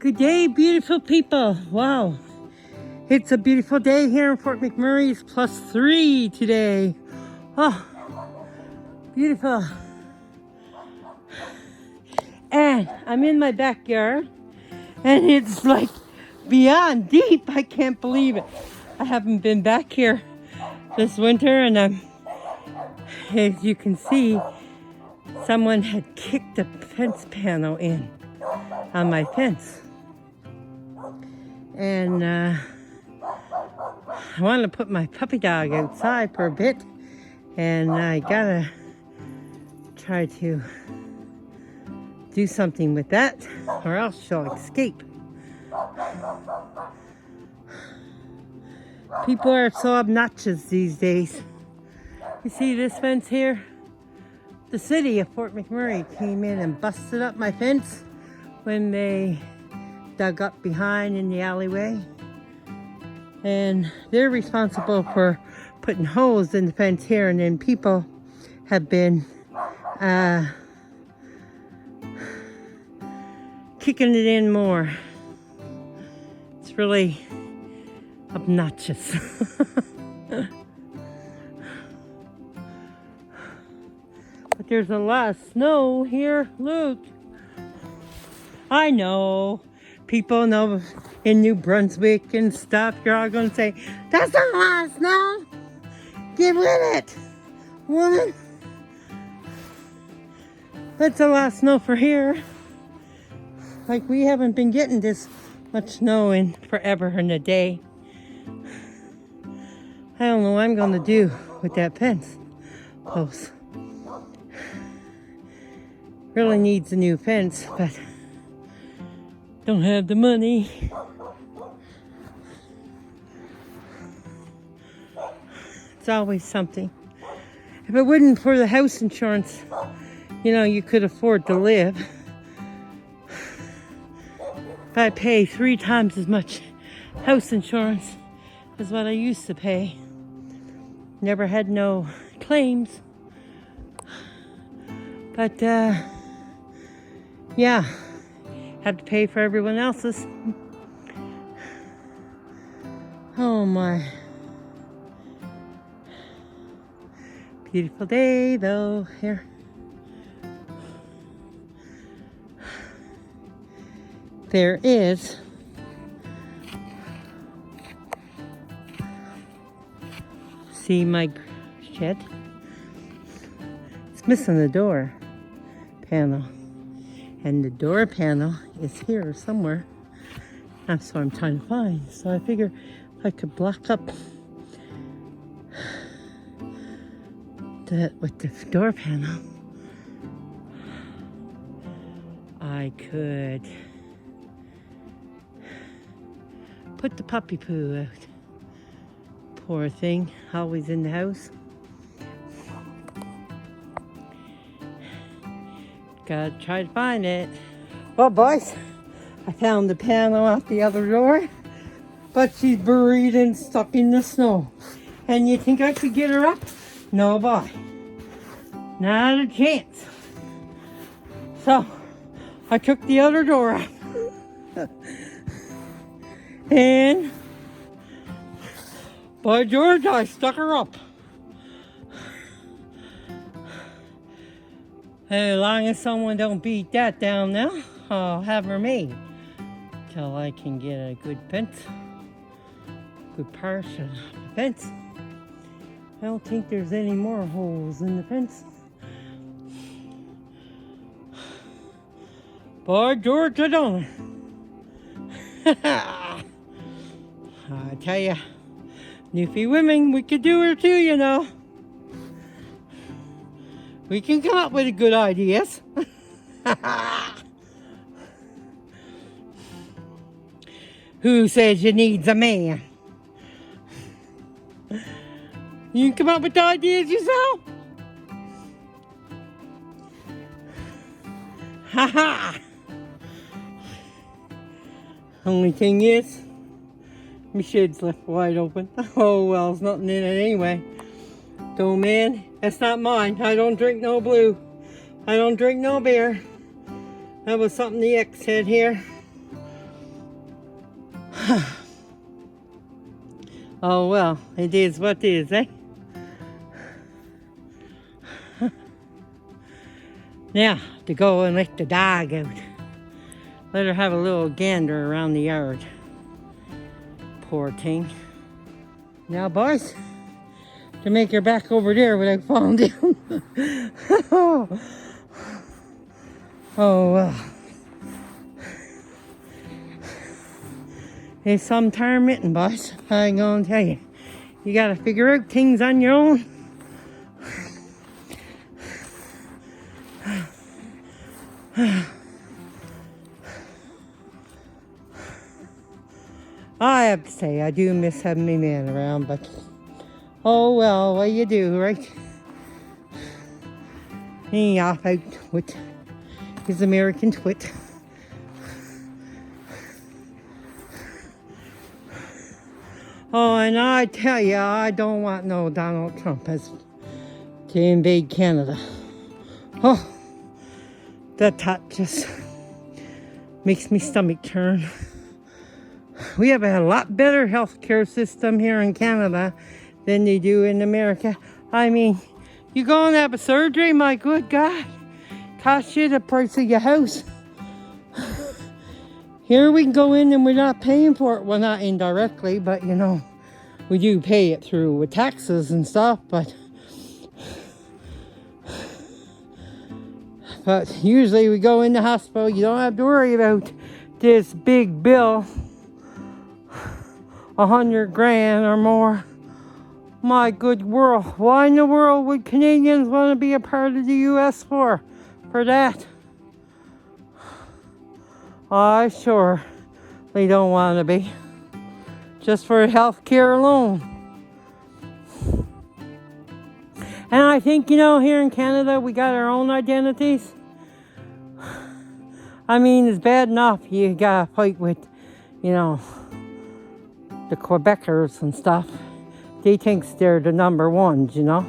Good day, beautiful people. Wow. It's a beautiful day here in Fort McMurray. It's +3 today. Oh, beautiful. And I'm in my backyard and it's like beyond deep. I can't believe it. I haven't been back here this winter and as you can see, someone had kicked a fence panel in on my fence. And I wanted to put my puppy dog outside for a bit, and I gotta try to do something with that or else she'll escape. People are so obnoxious these days. You see this fence here? The city of Fort McMurray came in and busted up my fence when they dug up behind in the alleyway. And they're responsible for putting holes in the fence here, and then people have been kicking it in more. It's really obnoxious. But there's a lot of snow here. Look. I know. People know in New Brunswick and stuff, you're all going to say, that's a lot of snow. Get with it, woman. That's a lot of snow for here. Like, we haven't been getting this much snow in forever in a day. I don't know what I'm going to do with that fence post. Really needs a new fence, but don't have the money. It's always something. If it wasn't for the house insurance, you know, you could afford to live. But I pay 3 times as much house insurance as what I used to pay. Never had no claims. But, yeah. Have to pay for everyone else's. Oh my. Beautiful day though here. There is see my shed. It's missing the door panel. And the door panel is here somewhere. That's what I'm trying to find. So I figure if I could block up with the door panel, I could put the puppy poo out. Poor thing, always in the house. Gotta try to find it. Well, boys, I found the panel out the other door, but she's buried and stuck in the snow. And you think I could get her up? No, boy. Not a chance. So, I took the other door out. And, by George, I stuck her up. As long as someone don't beat that down now, I'll have her made. Till I can get a good fence. Good partial fence. I don't think there's any more holes in the fence. By George, I don't. I tell ya, Newfie women, we could do her too, you know. We can come up with good ideas. Who says you needs a man? You can come up with the ideas yourself. Ha ha! Only thing is, my shed's left wide open. Oh well, there's nothing in it anyway. So man, that's not mine. I don't drink no blue. I don't drink no beer. That was something the ex said here. Oh well, it is what it is, eh? Now, to go and let the dog out. Let her have a little gander around the yard. Poor thing. Now, boys, to make her back over there without falling down. Oh, well. It's some tormenting, boys. I'm gonna tell you. You gotta figure out things on your own. I have to say, I do miss having my man around, but oh well, what you do, right? He off out with his American twit. Oh, and I tell you, I don't want no Donald Trump as to invade Canada. Oh, that thought just makes me stomach turn. We have a lot better healthcare system here in Canada than they do in America. I mean, you go and have a surgery, my good God, cost you the price of your house. Here we can go in and we're not paying for it. Well, not indirectly, but you know, we do pay it through with taxes and stuff, but usually we go in the hospital, you don't have to worry about this big bill, 100 grand or more. My good world, why in the world would Canadians want to be a part of the US for that? I surely don't want to be. Just for health care alone. And I think, you know, here in Canada, we got our own identities. I mean, it's bad enough you gotta fight with, you know, the Quebecers and stuff. They think they're the number ones, you know.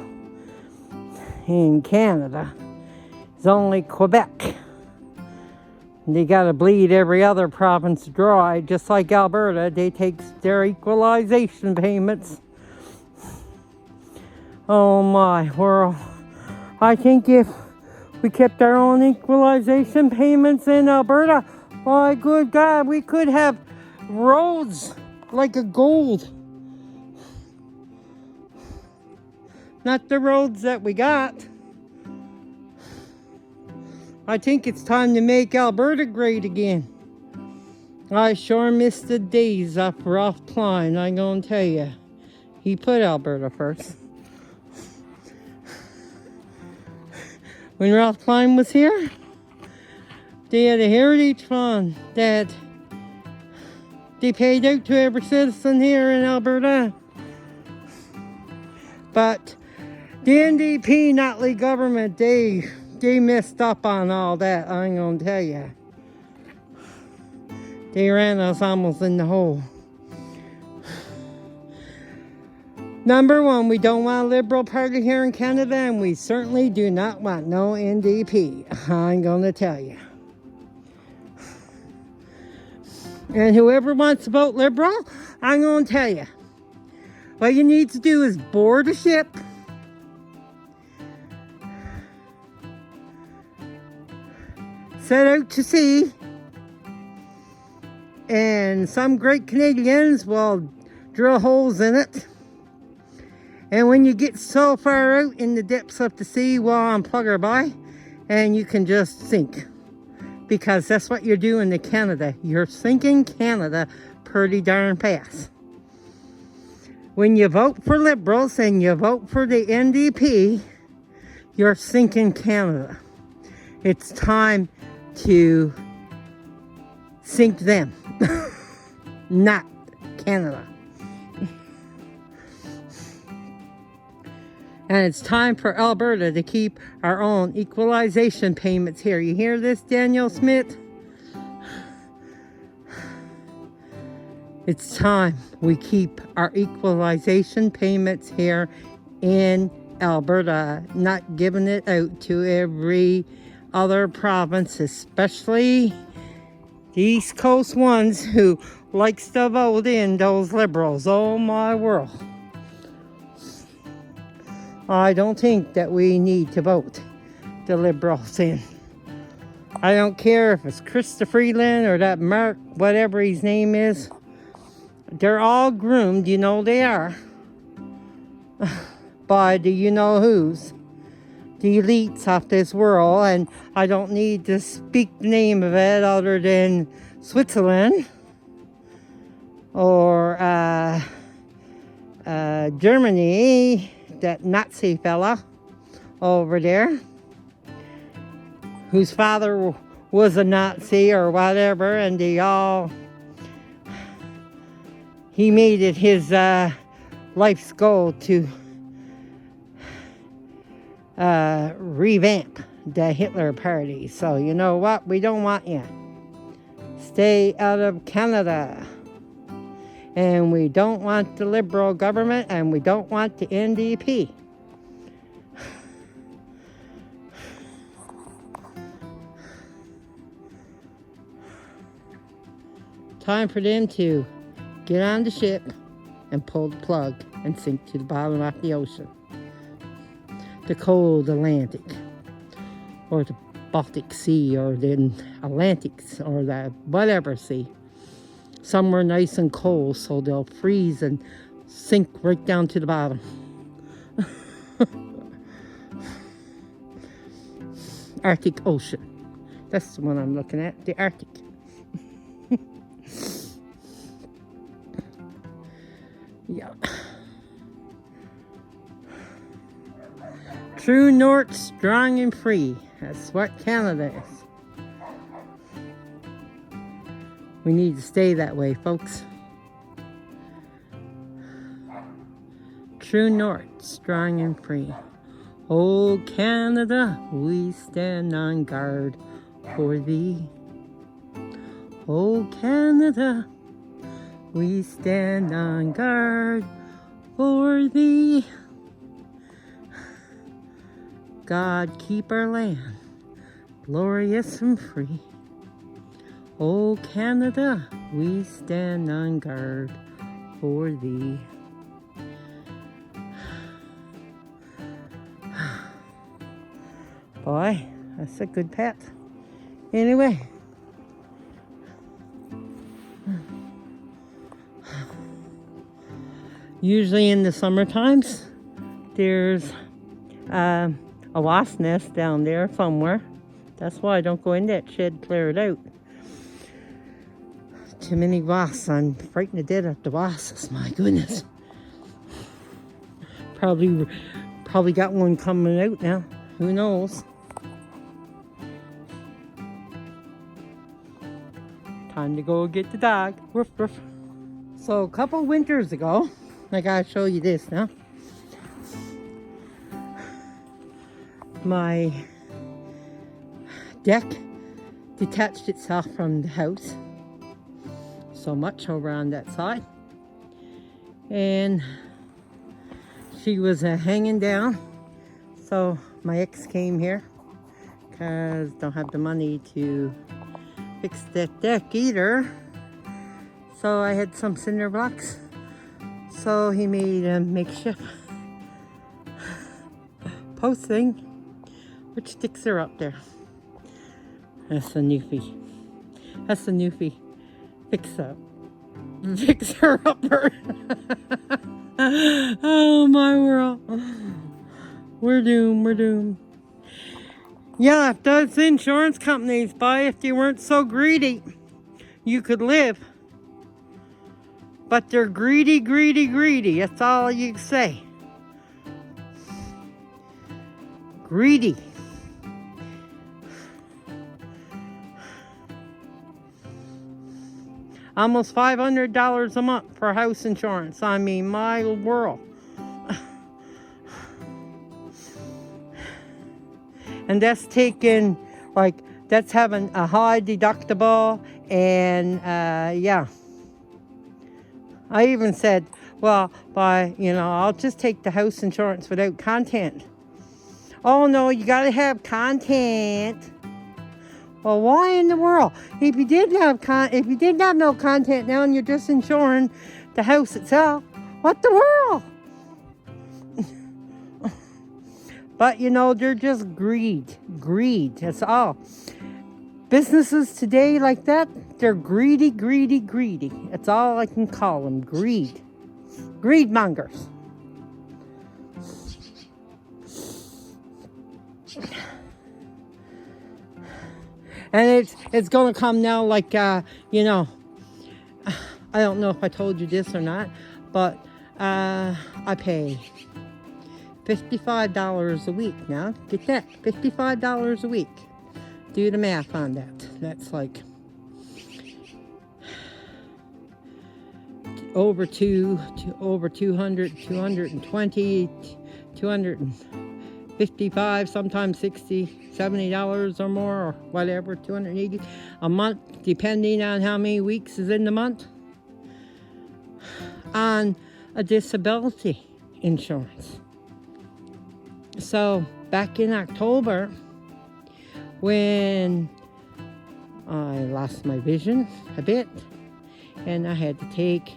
In Canada, it's only Quebec. They gotta bleed every other province dry, just like Alberta. They take their equalization payments. Oh my world. I think if we kept our own equalization payments in Alberta, my good God, we could have roads like a gold. Not the roads that we got. I think it's time to make Alberta great again. I sure miss the days of Ralph Klein, I'm gonna tell you. He put Alberta first. When Ralph Klein was here, they had a heritage fund that they paid out to every citizen here in Alberta. But the NDP, Notley government, they messed up on all that, I'm gonna tell you. They ran us almost in the hole. Number one, we don't want a Liberal Party here in Canada, and we certainly do not want no NDP, I'm gonna tell you. And whoever wants to vote Liberal, I'm gonna tell you. What you need to do is board a ship, set out to sea, and some great Canadians will drill holes in it. And when you get so far out in the depths of the sea, well, unplug her by, and you can just sink. Because that's what you're doing to Canada. You're sinking Canada pretty darn fast. When you vote for Liberals and you vote for the NDP, you're sinking Canada. It's time to sink them, not Canada. And it's time for Alberta to keep our own equalization payments here. You hear this, Daniel Smith? It's time we keep our equalization payments here in Alberta, not giving it out to every other province, especially The East Coast ones who likes to vote in those liberals. Oh my world. I don't think that we need to vote the liberals in. I don't care if it's Krista Freeland or that Mark, whatever his name is. They're all groomed, you know they are, by the you-know-whos, the elites of this world, and I don't need to speak the name of it other than Switzerland or Germany, that Nazi fella over there, whose father was a Nazi or whatever, and he made it his life's goal to revamp the Hitler Party. So you know what? We don't want you. Stay out of Canada. And we don't want the Liberal government, and we don't want the NDP. Time for them to get on the ship and pull the plug and sink to the bottom of the ocean. The cold Atlantic, or the Baltic Sea, or the Atlantic, or the whatever sea. Somewhere nice and cold so they'll freeze and sink right down to the bottom. Arctic Ocean. That's the one I'm looking at, the Arctic. Yeah. True North, strong and free. That's what Canada is. We need to stay that way, folks. True North, strong and free. Oh, Canada, we stand on guard for thee. Oh, Canada, we stand on guard for thee. God, keep our land glorious and free. Oh, Canada, we stand on guard for thee. Boy, that's a good pet. Anyway. Usually in the summer times, there's a wasp nest down there somewhere. That's why I don't go in that shed, clear it out. Too many wasps. I'm frightened to death of the wasps. My goodness. Probably got one coming out now. Who knows? Time to go get the dog. Woof, woof. So a couple winters ago, I gotta show you this now. My deck detached itself from the house. So much over on that side, and she was hanging down, so my ex came here because don't have the money to fix that deck either, so I had some cinder blocks, so he made a makeshift post thing which sticks her up there. That's a Newfie. That's a Newfie. Fixer upper. Oh my world. We're doomed. Yeah, if those insurance companies, if you weren't so greedy, you could live. But they're greedy. That's all you can say. Greedy. Almost $500 a month for house insurance. I mean, my world. And that's taking, that's having a high deductible. And, yeah. I even said, well, I'll just take the house insurance without content. Oh, no, you got to have content. Well, why in the world? If you did have no content now and you're just insuring the house itself, what the world? But you know, they're just greed. Greed, that's all. Businesses today like that, they're greedy, greedy, greedy. That's all I can call them, greed. Greed mongers. And it's going to come now like, you know, I don't know if I told you this or not, but I pay $55 a week now. Get that, $55 a week. Do the math on that. That's like over 200, 220, 255, sometimes $60, $70 or more, or whatever, 280 a month, depending on how many weeks is in the month, on a disability insurance. So back in October, when I lost my vision a bit and I had to take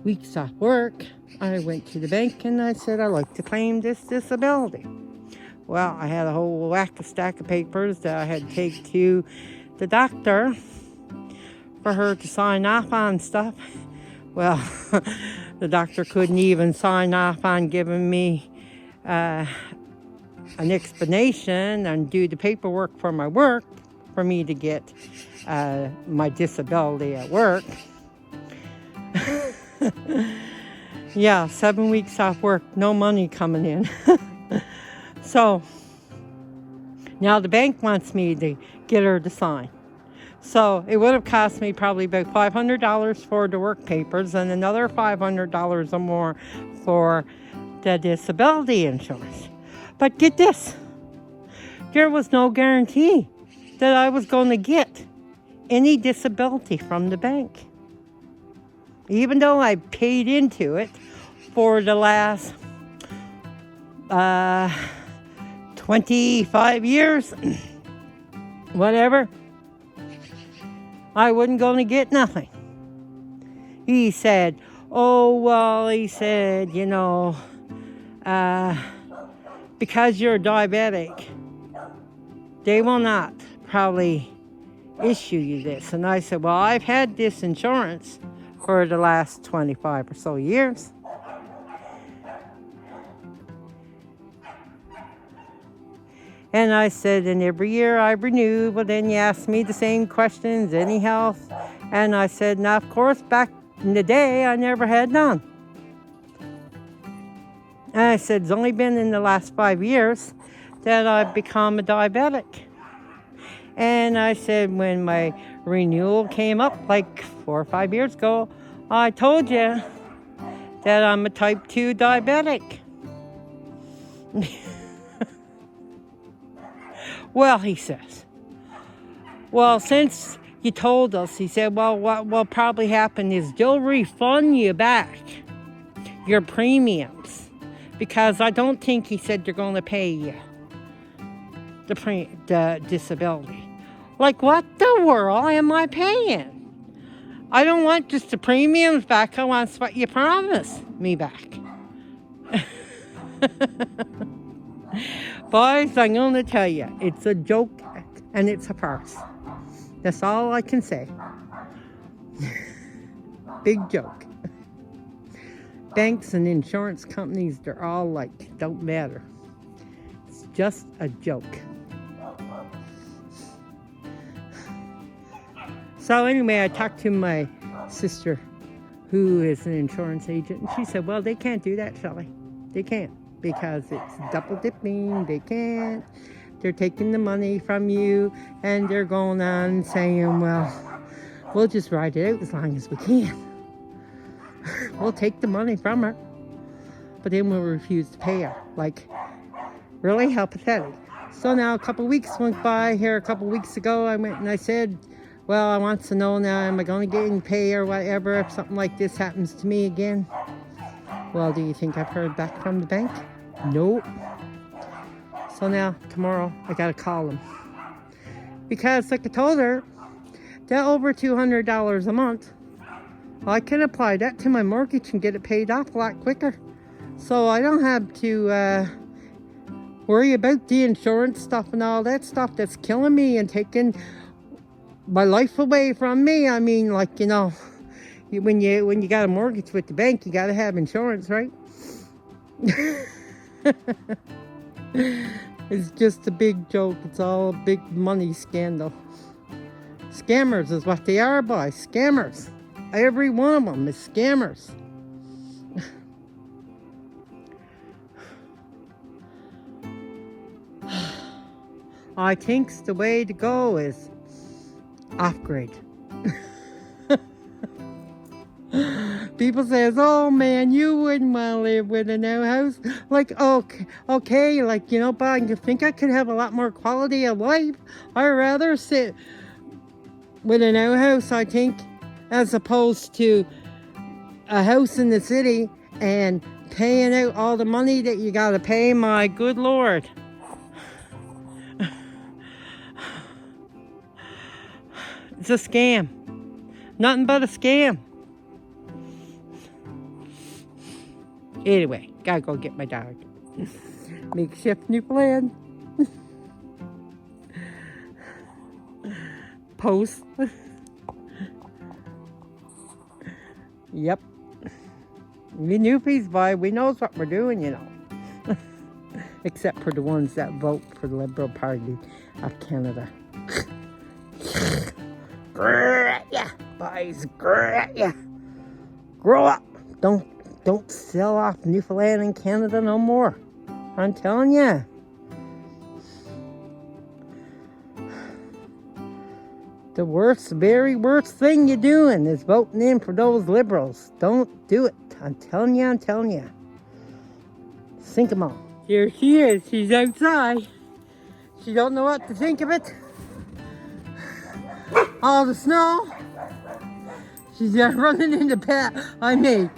weeks off work, I went to the bank and I said, I'd like to claim this disability. Well, I had a whole stack of papers that I had to take to the doctor for her to sign off on stuff. Well, the doctor couldn't even sign off on giving me an explanation and do the paperwork for my work for me to get my disability at work. Yeah, 7 weeks off work, no money coming in. So now the bank wants me to get her to sign. So it would have cost me probably about $500 for the work papers and another $500 or more for the disability insurance. But get this, there was no guarantee that I was going to get any disability from the bank. Even though I paid into it for the last 25 years, whatever, I wasn't going to get nothing. He said, you know, because you're diabetic, they will not probably issue you this. And I said, well, I've had this insurance for the last 25 or so years. And I said, and every year I renew, but then you ask me the same questions, any health? And I said, now, of course, back in the day, I never had none. And I said, it's only been in the last 5 years that I've become a diabetic. And I said, when my renewal came up like 4 or 5 years ago, I told you that I'm a type 2 diabetic. Well, he says, well, since you told us, he said, well, what will probably happen is they'll refund you back your premiums. Because I don't think, he said, they're going to pay you the disability. Like, what the world am I paying? I don't want just the premiums back. I want what you promised me back. Boys, I'm going to tell you, it's a joke and it's a farce. That's all I can say. Big joke. Banks and insurance companies, they're all like, don't matter. It's just a joke. So anyway, I talked to my sister, who is an insurance agent, and she said, well, they can't do that, Shelley. They can't, because it's double dipping. They can't. They're taking the money from you, and they're going on saying, well, we'll just ride it out as long as we can. We'll take the money from her, but then we'll refuse to pay her. Like, really? How pathetic. So now a couple weeks went by here. A couple weeks ago, I went and I said, well, I want to know now, am I going to get any pay or whatever if something like this happens to me again? Well, do you think I've heard back from the bank? Nope. So now, tomorrow, I got to call them. Because like I told her, that over $200 a month, I can apply that to my mortgage and get it paid off a lot quicker. So I don't have to worry about the insurance stuff and all that stuff that's killing me and taking my life away from me. I mean, like, you know, when you got a mortgage with the bank, you got to have insurance, right? It's just a big joke. It's all a big money scandal. Scammers is what they are, boys. Scammers. Every one of them is scammers. I think the way to go is off-grid. People says, oh man, you wouldn't want to live with an outhouse. Like, okay, like, you know, but you think I could have a lot more quality of life? I'd rather sit with an outhouse, I think, as opposed to a house in the city and paying out all the money that you gotta pay. My good Lord. It's a scam. Nothing but a scam. Anyway, gotta go get my dog. Makeshift Newfoundland. Post. Yep. We Newfies, boy, we knows what we're doing, you know. Except for the ones that vote for the Liberal Party of Canada. Yeah, boys, yeah. Grow up. Don't sell off Newfoundland and Canada no more. I'm telling you. The very worst thing you're doing is voting in for those Liberals. Don't do it. I'm telling you. Sink 'em all. Here she is. She's outside. She don't know what to think of it. All the snow. She's running in the path I made.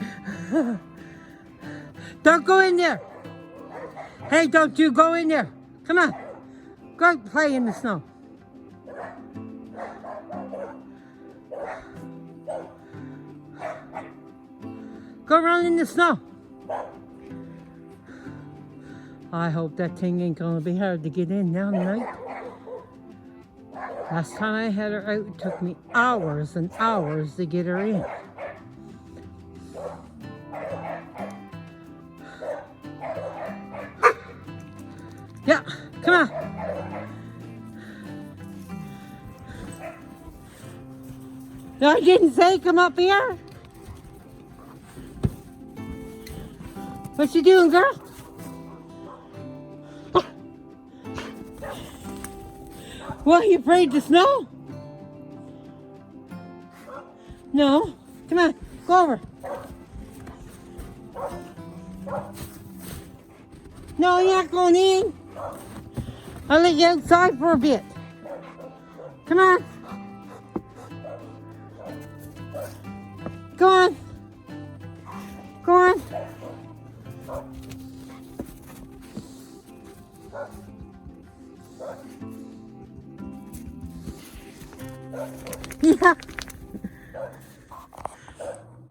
Don't go in there. Hey, don't you go in there. Come on. Go play in the snow. Go run in the snow. I hope that thing ain't gonna be hard to get in now tonight. Last time I had her out, it took me hours and hours to get her in. Yeah, come on. No, I didn't say come up here. What you doing, girl? What, you afraid to snow? No. Come on, go over. No, you're not going in. I'll let you outside for a bit. Come on. Go on. Go on. Yeah.